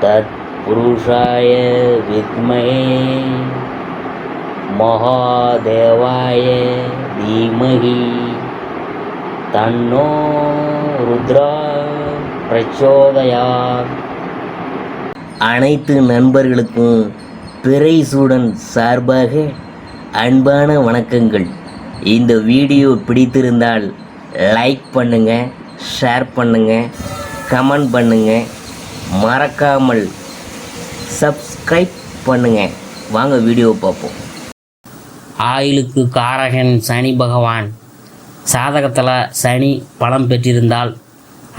तत्पुरुषाय विद्महे महादेवाय धीमहि तन्नो रुद्रा प्रचोदयात्. அனைத்து நண்பர்களுக்கும் பிறைசூடன் சார்பாக அன்பான வணக்கங்கள். இந்த வீடியோ பிடித்திருந்தால் லைக் பண்ணுங்கள், ஷேர் பண்ணுங்கள், கமெண்ட் பண்ணுங்கள், மறக்காமல் சப்ஸ்கிரைப் பண்ணுங்கள். வாங்க வீடியோவை பார்ப்போம். ஆயுளுக்கு காரகன் சனி பகவான். சாதகத்தில் சனி பலம் பெற்றிருந்தால்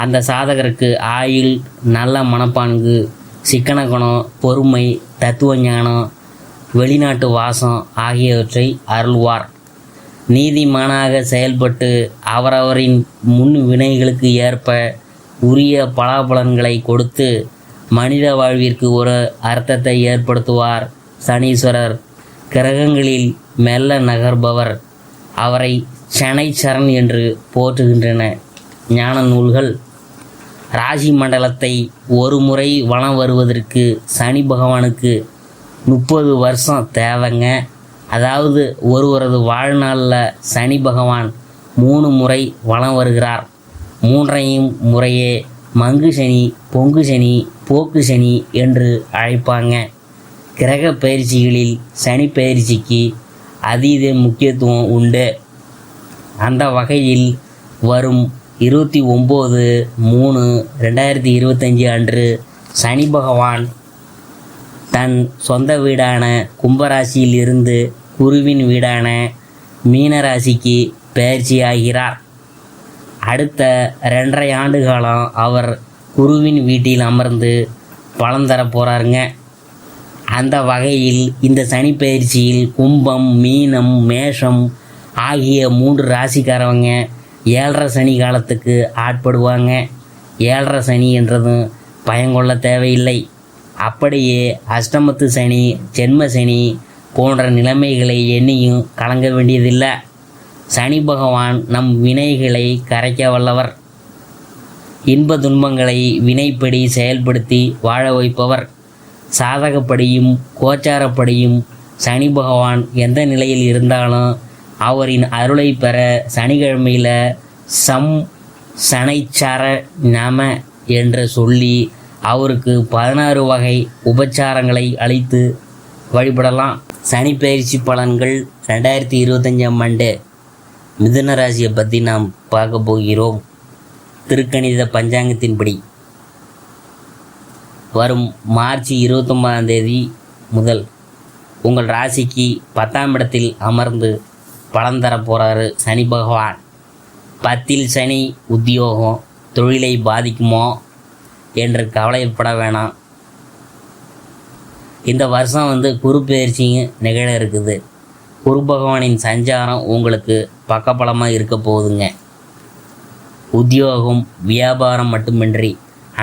அந்த சாதகருக்கு ஆயுள், நல்ல மனப்பான்கு, சிக்கன குணம், பொறுமை, தத்துவ ஞானம், வெளிநாட்டு வாசம் ஆகியவற்றை அருள்வார். நீதிமானாக செயல்பட்டு அவரவரின் முன் வினைகளுக்கு ஏற்ப உரிய பலாபலன்களை கொடுத்து மனித வாழ்விற்கு ஒரு அர்த்தத்தை ஏற்படுத்துவார் சனீஸ்வரர். கிரகங்களில் மெல்ல நகர்பவர். அவரை சனைச்சரன் என்று போற்றுகின்றன ஞான நூல்கள். ராசி மண்டலத்தை ஒரு முறை வலம் வருவதற்கு சனி பகவானுக்கு 30 வருஷம் தேவைங்க. அதாவது ஒருவரது வாழ்நாளில் சனி பகவான் 3 முறை வலம் வருகிறார். 3ஐயும் முறையே மங்கு சனி, பொங்கு சனி, போக்கு சனி என்று அழைப்பாங்க. கிரக பயிற்சிகளில் சனி பயிற்சிக்கு அதீத முக்கியத்துவம் உண்டு. அந்த வகையில் வரும் 29/3/2025 அன்று சனி பகவான் தன் சொந்த வீடான கும்பராசியில் இருந்து குருவின் வீடான மீனராசிக்கு பயிற்சியாகிறார். அடுத்த 2.5 ஆண்டு காலம் அவர் குருவின் வீட்டில் அமர்ந்து பலன் தர போகிறாருங்க. அந்த வகையில் இந்த சனி பயிற்சியில் கும்பம், மீனம், மேஷம் ஆகிய 3 ராசிக்காரவங்க 7.5 சனி காலத்துக்கு ஆட்படுவாங்க. 7.5 சனி என்றதும் பயங்கொள்ள தேவையில்லை. அப்படியே அஷ்டமத்து சனி, ஜென்ம சனி போன்ற நிலைமைகளை எண்ணியும் கலங்க வேண்டியதில்லை. சனி பகவான் நம் வினைகளை கரைக்க வல்லவர். இன்ப துன்பங்களை வினைப்படி செயல்படுத்தி வாழ வைப்பவர். சாதகப்படியும் கோச்சாரப்படியும் சனி பகவான் எந்த நிலையில் இருந்தாலும் அவரின் அருளை பெற சனிக்கிழமையில் சனைச்சர நம என்று சொல்லி அவருக்கு 16 வகை உபச்சாரங்களை அளித்து வழிபடலாம். சனி பயிற்சி பலன்கள் 2025 ஆண்டு மிதுன ராசியை பற்றி நாம் பார்க்க போகிறோம். திருக்கணித பஞ்சாங்கத்தின்படி வரும் மார்ச் 29ஆம் தேதி முதல் உங்கள் ராசிக்கு 10ஆம் இடத்தில் அமர்ந்து பலன் தர போகிறாரு சனி பகவான். 10ல் சனி உத்தியோகம், தொழிலை பாதிக்குமோ என்று கவலைப்பட வேணாம். இந்த வருஷம் குரு பயிற்சிங்க நிகழ இருக்குது. குரு பகவானின் சஞ்சாரம் உங்களுக்கு பக்கபலமாக இருக்க போகுதுங்க. உத்தியோகம், வியாபாரம் மட்டுமின்றி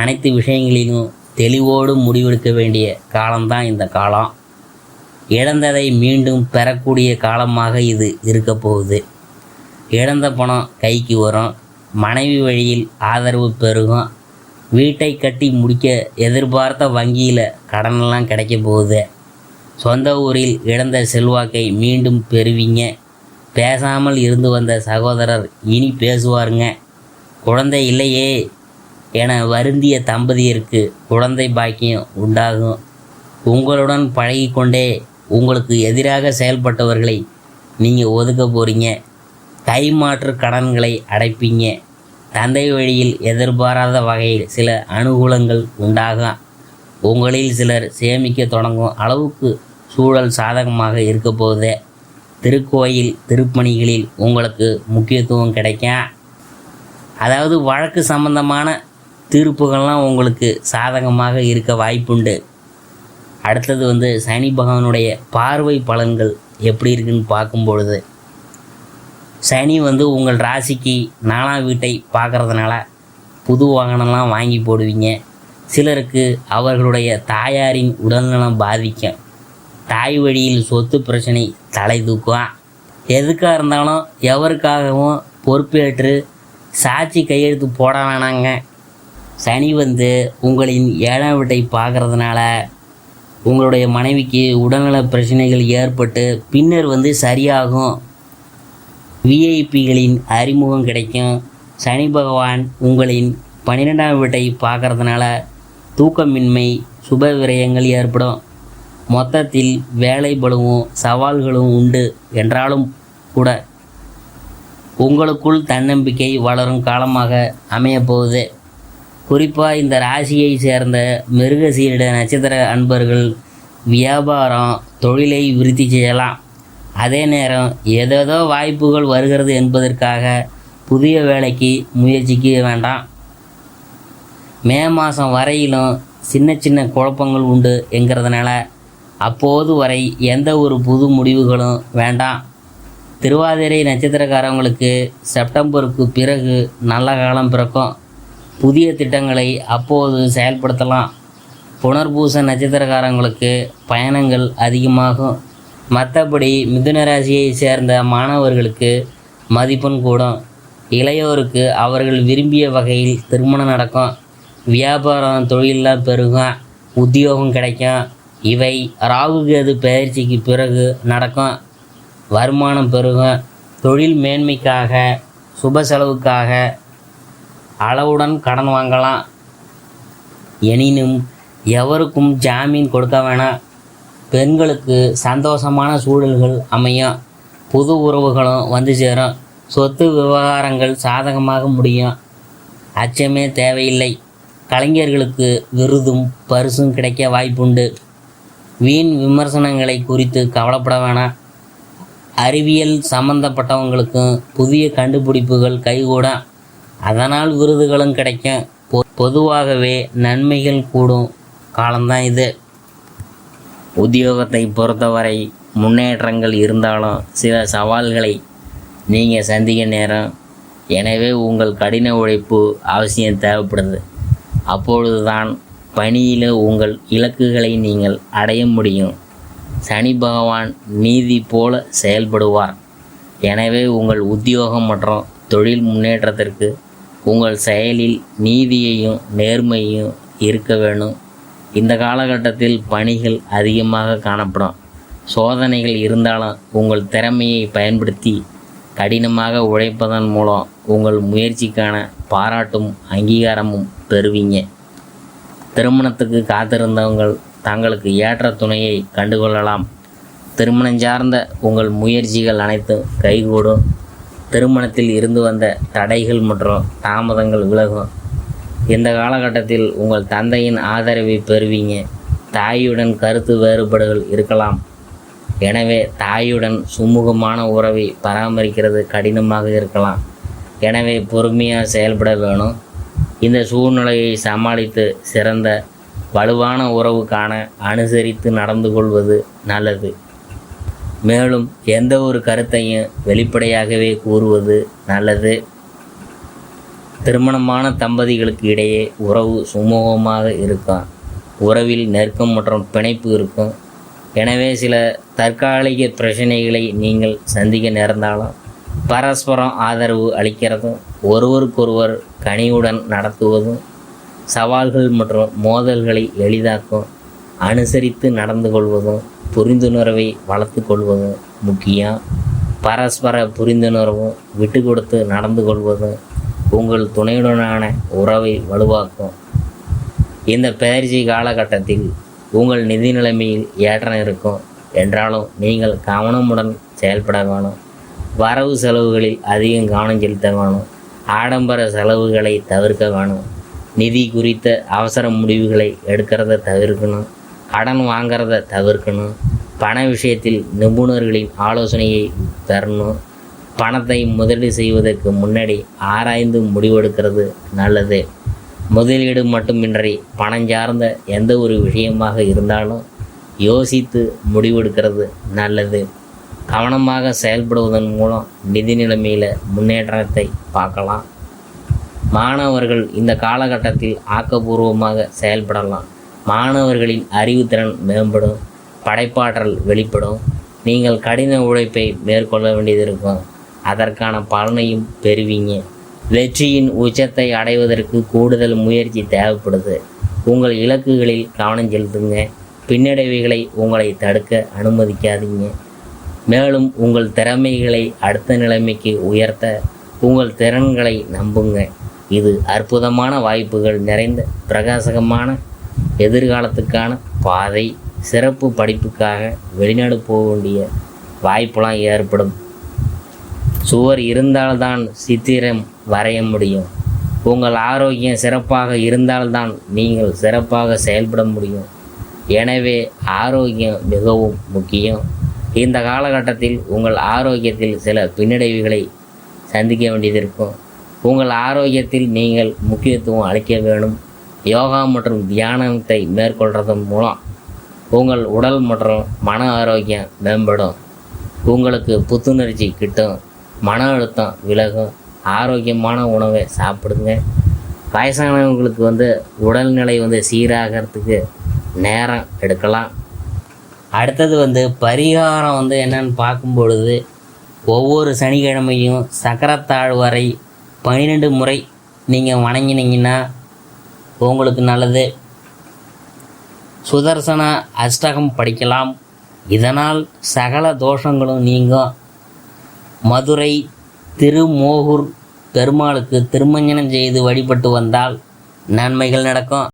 அனைத்து விஷயங்களிலும் தெளிவோடு முடிவெடுக்க வேண்டிய காலம்தான் இந்த காலம். இழந்ததை மீண்டும் பெறக்கூடிய காலமாக இது இருக்க போகுது. இழந்த பணம் கைக்கு வரும். மனைவி வழியில் ஆதரவு பெருகும். வீட்டை கட்டி முடிக்க எதிர்பார்த்த வங்கியில் கடனெல்லாம் கிடைக்க போகுது. சொந்த ஊரில் இழந்த செல்வாக்கை மீண்டும் பெறுவீங்க. பேசாமல் இருந்து வந்த சகோதரர் இனி பேசுவாருங்க. குழந்தை இல்லையே என வருந்திய தம்பதியருக்கு குழந்தை பாக்கியம் உண்டாகும். உங்களுடன் பழகிக்கொண்டே உங்களுக்கு எதிராக செயல்பட்டவர்களை நீங்கள் ஒதுக்க போகிறீங்க. கைமாற்று கடன்களை அடைப்பீங்க. தந்தை வழியில் எதிர்பாராத வகையில் சில அனுகூலங்கள் உண்டாகும். உங்களில் சிலர் சேமிக்க தொடங்கும் அளவுக்கு சூழல் சாதகமாக இருக்க போகுது. திருக்கோயில் திருப்பணிகளில் உங்களுக்கு முக்கியத்துவம் கிடைக்கும். அதாவது வழக்கு சம்பந்தமான தீர்ப்புகள்லாம் உங்களுக்கு சாதகமாக இருக்க வாய்ப்புண்டு. அடுத்தது சனி பகவானுடைய பார்வை பலன்கள் எப்படி இருக்குன்னு பார்க்கும் பொழுது, சனி உங்கள் ராசிக்கு 4ஆம் வீட்டை பார்க்குறதுனால புது வாகனம்லாம் வாங்கி போடுவீங்க. சிலருக்கு அவர்களுடைய தாயாரின் உடல்நலம் பாதிக்கும். தாய் வழியில் சொத்து பிரச்சனை தலை தூக்கும். எதுக்காக இருந்தாலும் எவருக்காகவும் பொறுப்பேற்று சாட்சி கையெழுத்து போட வேணாங்க. சனி வந்து உங்களின் 7ஆம் வீட்டை பார்க்கறதுனால உங்களுடைய மனைவிக்கு உடல்நல பிரச்சனைகள் ஏற்பட்டு பின்னர் வந்து சரியாகும். விஐபிகளின் அறிமுகம் கிடைக்கும். சனி பகவான் உங்களின் 12ஆம் வீட்டை பார்க்கறதுனால தூக்கமின்மை, சுப விரயங்கள் ஏற்படும். மொத்தத்தில் வேலை பளுவும் சவால்களும் உண்டு என்றாலும் கூட உங்களுக்குள் தன்னம்பிக்கை வளரும் காலமாக அமையப்போகுது. குறிப்பாக இந்த ராசியை சேர்ந்த மிருகசீரிட நட்சத்திர அன்பர்கள் வியாபாரம், தொழிலை விருத்தி செய்யலாம். அதே நேரம் ஏதேதோ வாய்ப்புகள் வருகிறது என்பதற்காக புதிய வேலைக்கு முயற்சிக்க வேண்டாம். மே மாதம் வரையிலும் சின்ன சின்ன குழப்பங்கள் உண்டு என்கிறதுனால அப்போது வரை எந்த ஒரு புது முடிவுகளும் வேண்டாம். திருவாதிரை நட்சத்திரக்காரங்களுக்கு செப்டம்பருக்கு பிறகு நல்ல காலம் பிறக்கும். புதிய திட்டங்களை அப்போது செயல்படுத்தலாம். புனர்பூச நட்சத்திரக்காரங்களுக்கு பயணங்கள் அதிகமாகும். மற்றபடி மிதுன ராசியை சேர்ந்த மாணவர்களுக்கு மதிப்பெண் கூடும். இளையோருக்கு அவர்கள் விரும்பிய வகையில் திருமணம் நடக்கும். வியாபாரம், தொழிலில் பெருகும். உத்தியோகம் கிடைக்கும். இவை ராகு கேது பெயர்ச்சிக்கு பிறகு நடக்கும். வருமானம் பெருகும். தொழில் மேன்மைக்காக, சுப செலவுக்காக அளவுடன் கடன் வாங்கலாம். எனினும் எவருக்கும் ஜாமீன் கொடுக்க வேணாம். பெண்களுக்கு சந்தோஷமான சூழல்கள் அமையும். புது உறவுகளும் வந்து சேரும். சொத்து விவகாரங்கள் சாதகமாக முடியும். அச்சமே தேவையில்லை. கலைஞர்களுக்கு விருதும் பரிசும் கிடைக்க வாய்ப்புண்டு. வீண் விமர்சனங்களை குறித்து கவலைப்பட வேணாம். அறிவியல் சம்பந்தப்பட்டவங்களுக்கும் புதிய கண்டுபிடிப்புகள் கைகூடும். அதனால் விருதுகளும் கிடைக்கும். பொதுவாகவே நன்மைகள் கூடும் காலம்தான் இது. உத்தியோகத்தை பொறுத்தவரை முன்னேற்றங்கள் இருந்தாலும் சில சவால்களை நீங்கள் சந்திக்க நேரம். எனவே உங்கள் கடின உழைப்பு அவசியம் தேவைப்படுது. அப்பொழுதுதான் பணியில் உங்கள் இலக்குகளை நீங்கள் அடைய முடியும். சனி பகவான் நீதி போல செயல்படுவார். எனவே உங்கள் உத்தியோகம் மற்றும் தொழில் முன்னேற்றத்திற்கு உங்கள் செயலில் நீதியையும் நேர்மையும் இருக்க வேணும். இந்த காலகட்டத்தில் பணிகள் அதிகமாக காணப்படும். சோதனைகள் இருந்தாலும் உங்கள் திறமையை பயன்படுத்தி கடினமாக உழைப்பதன் மூலம் உங்கள் முயற்சிக்கான பாராட்டும் அங்கீகாரமும் பெறுவீங்க. திருமணத்துக்கு காத்திருந்தவங்கள் தங்களுக்கு ஏற்ற துணையை கண்டுகொள்ளலாம். திருமணம் சார்ந்த உங்கள் முயற்சிகள் அனைத்தும் கைகூடும். திருமணத்தில் இருந்து வந்த தடைகள் மற்றும் தாமதங்கள் விலகும். இந்த காலகட்டத்தில் உங்கள் தந்தையின் ஆதரவை பெறுவீங்க. தாயுடன் கருத்து வேறுபாடுகள் இருக்கலாம். எனவே தாயுடன் சுமூகமான உறவை பராமரிக்கிறது கடினமாக இருக்கலாம். எனவே பொறுமையாக செயல்பட வேணும். இந்த சூழ்நிலையை சமாளித்து சிறந்த வலுவான உறவுக்கான அனுசரித்து நடந்து கொள்வது நல்லது. மேலும் எந்த ஒரு கருத்தையும் வெளிப்படையாகவே கூறுவது நல்லது. திருமணமான தம்பதிகளுக்கு இடையே உறவு சுமூகமாக இருக்கும். உறவில் நெருக்கம் மற்றும் பிணைப்பு இருக்கும். எனவே சில தற்காலிக பிரச்சனைகளை நீங்கள் சந்திக்க நேர்ந்தாலும் பரஸ்பரம் ஆதரவு அளிக்கிறதும் ஒருவருக்கொருவர் கனிவுடன் நடத்துவதும் சவால்கள் மற்றும் மோதல்களை எளிதாக்கும். அனுசரித்து நடந்து கொள்வதும் புரிந்துணர்வை வளர்த்து கொள்வதும் முக்கியம். பரஸ்பர புரிந்துணர்வும் விட்டு கொடுத்து நடந்து கொள்வதும் உங்கள் துணையுடனான உறவை வலுவாக்கும். இந்த பெயர்ச்சி காலகட்டத்தில் உங்கள் நிதி நிலைமையில் ஏற்றம் இருக்கும். என்றாலும் நீங்கள் கவனமுடன் செயல்பட வேணும். வரவு செலவுகளில் அதிகம் கவனம் செலுத்த வேணும். ஆடம்பர செலவுகளை தவிர்க்க வேணும். நிதி குறித்த அவசர முடிவுகளை எடுக்கிறத தவிர்க்கணும். கடன் வாங்கிறத தவிர்க்கணும். பண விஷயத்தில் நிபுணர்களின் ஆலோசனையை பெறணும். பணத்தை முதலீடு செய்வதற்கு முன்னாடி ஆராய்ந்து முடிவெடுக்கிறது நல்லது. முதலீடு மட்டுமின்றி பணம் சார்ந்த எந்த ஒரு விஷயமாக இருந்தாலும் யோசித்து முடிவெடுக்கிறது நல்லது. கவனமாக செயல்படுவதன் மூலம் நிதி நிலைமையில் முன்னேற்றத்தை பார்க்கலாம். மாணவர்கள் இந்த காலகட்டத்தில் ஆக்கப்பூர்வமாக செயல்படலாம். மாணவர்களின் அறிவுத்திறன் மேம்படும். படைப்பாற்றல் வெளிப்படும். நீங்கள் கடின உழைப்பை மேற்கொள்ள வேண்டியது இருக்கும். அதற்கான பலனையும் பெறுவீங்க. வெற்றியின் உச்சத்தை அடைவதற்கு கூடுதல் முயற்சி தேவைப்படுது. உங்கள் இலக்குகளில் கவனம் செலுத்துங்க. பின்னடைவுகளை உங்களை தடுக்க அனுமதிக்காதீங்க. மேலும் உங்கள் திறமைகளை அடுத்த நிலைமைக்கு உயர்த்த உங்கள் திறன்களை நம்புங்க. இது அற்புதமான வாய்ப்புகள் நிறைந்த பிரகாசகமான எதிர்காலத்துக்கான பாதை. சிறப்பு படிப்புக்காக வெளிநாடு போக வேண்டிய வாய்ப்பெல்லாம் ஏற்படும். சுவர் இருந்தால்தான் சித்திரம் வரைய முடியும். உங்கள் ஆரோக்கியம் சிறப்பாக இருந்தால்தான் நீங்கள் சிறப்பாக செயல்பட முடியும். எனவே ஆரோக்கியம் மிகவும் முக்கியம். இந்த காலகட்டத்தில் உங்கள் ஆரோக்கியத்தில் சில பின்னடைவுகளை சந்திக்க வேண்டியது இருக்கும். உங்கள் ஆரோக்கியத்தில் நீங்கள் முக்கியத்துவம் அளிக்க வேணும். யோகா மற்றும் தியானத்தை மேற்கொள்வதன் மூலம் உங்கள் உடல் மற்றும் மன ஆரோக்கியம் மேம்படும். உங்களுக்கு புத்துணர்ச்சி கிட்டும். மன அழுத்தம் விலகும். ஆரோக்கியமான உணவை சாப்பிடுங்க. வயசானவங்களுக்கு உடல்நிலை சீராகிறதுக்கு நேரம் எடுக்கலாம். அடுத்தது பரிகாரம் என்னன்னு பார்க்கும் பொழுது, ஒவ்வொரு சனிக்கிழமையும் சக்கரத்தாழ்வாரை 12 முறை நீங்கள் வணங்கினீங்கன்னா உங்களுக்கு நல்லது. சுதர்சன அஷ்டகம் படிக்கலாம். இதனால் சகல தோஷங்களும் நீங்கும். மதுரை திருமோகூர் பெருமாளுக்கு திருமஞ்சனம் செய்து வழிபட்டு வந்தால் நன்மைகள் நடக்கும்.